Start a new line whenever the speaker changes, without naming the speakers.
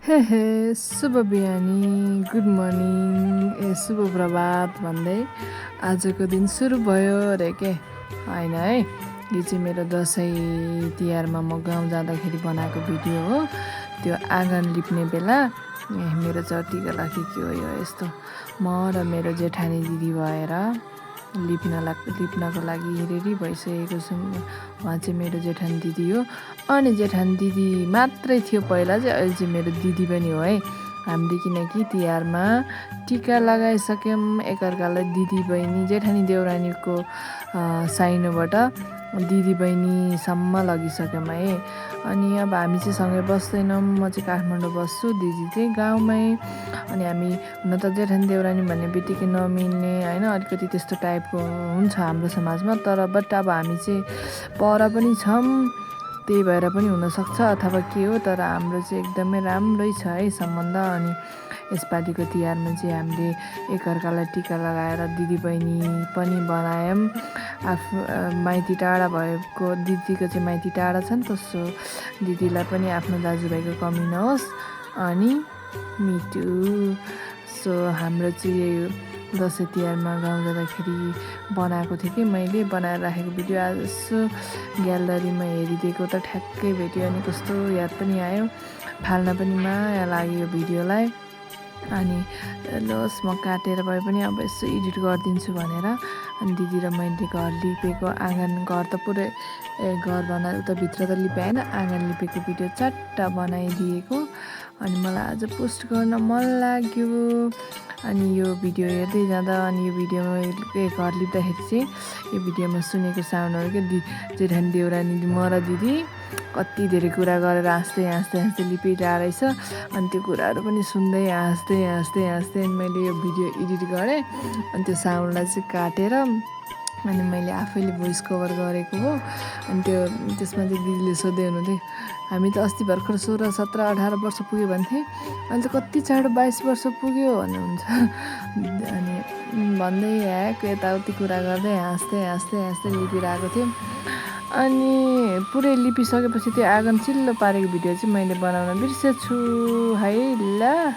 हे हे शुभ बिहानी, गुड मर्निङ, शुभ प्रभात भन्दै आजको दिन सुरु भयो अरे के होइन है। यो चाहिँ मेरो दसैँ तिहारमा म गाउँ जाँदाखेरि बनाएको भिडियो हो। त्यो आँगन लिप्ने बेला मेरो चर्टीको लागि के हो यो यस्तो म र मेरो जेठानी दिदी भएर लिप्नको लागि रेडी भइसकेको छु। उहाँ चाहिँ मेरो जेठानी दिदी हो। अनि जेठानी दिदी मात्रै थियो पहिला चाहिँ, अहिले चाहिँ मेरो दिदी पनि हो है हामीले। किनकि तिहारमा टिका लगाइसक्यौँ एकअर्कालाई, दिदी बहिनी जेठानी देउरानीको साइनोबाट दिदी बहिनीसम्म लगिसक्यौँ है। अनि अब हामी चाहिँ सँगै बस्दैनौँ, म चाहिँ काठमाडौँ बस्छु, दिदी चाहिँ गाउँमै। अनि हामी हुन त जेठानी देउरानी भन्ने बित्तिकै नमिल्ने होइन, अलिकति त्यस्तो टाइपको हुन्छ हाम्रो समाजमा। तर बट अब हामी चाहिँ पर पनि छौँ, त्यही भएर पनि हुनसक्छ अथवा के हो, तर हाम्रो चाहिँ एकदमै राम्रै छ है सम्बन्ध। अनि यसपालिको तिहारमा चाहिँ हामीले एकअर्कालाई टिका लगाएर दिदी बहिनी पनि बनायौँ। माइती टाढा भएको दिदीको चाहिँ माइती टाढा छ नि त, सो दिदीलाई पनि आफ्नो दाजुभाइको कमी नहोस्। अनि मिठो सो हाम्रो चाहिँ यही दसैँ तिहारमा गाउँ जाँदाखेरि बनाएको थिएँ कि मैले बनाएर राखेको भिडियो आज यसो ग्यालरीमा हेरिदिएको त ठ्याक्कै भेट्यो। अनि कस्तो याद पनि आयो, फाल्न पनि माया लाग्यो यो भिडियोलाई। अनि लोस् म काटेर भए पनि अब यसो एडिट गरिदिन्छु भनेर अनि दिदी र मैले घर लिपेको आँगन, घर त पुरै घर बनाएर उता भित्र त लिपाएन, आँगन लिपेको भिडियो चट्ट बनाइदिएको। अनि मलाई आज पोस्ट गर्न मन लाग्यो। अनि यो भिडियो हेर्दै जाँदा अनि यो भिडियोमा घर लिप्दाखेरि चाहिँ यो भिडियोमा सुनेको साउन्डहरू के जेठानी देउरानी म र दिदी कति धेरै कुरा गरेर हाँस्दै लिपिरहेको रहेछ। अनि त्यो कुराहरू पनि सुन्दै हाँस्दै मैले यो भिडियो एडिट गरेँ। अनि त्यो साउन्डलाई चाहिँ काटेर अनि मैले आफैले भोइस कभर गरेको हो। अनि त्यसमा चाहिँ दिदीले सोध्दै हुनुहुन्थ्यो, हामी त अस्ति भर्खर 16, 17, 18 वर्ष पुग्यो भन्थे, अनि चाहिँ कति चाँडो 22 वर्ष पुग्यो भन्नुहुन्छ। अनि भन्दै यताउति कुरा गर्दै हाँस्दै लिपिरहेको थियो। अनि पुरै लिपिसकेपछि त्यो आँगन चिल्लो पारेको भिडियो चाहिँ मैले बनाउन बिर्सेछु है। ल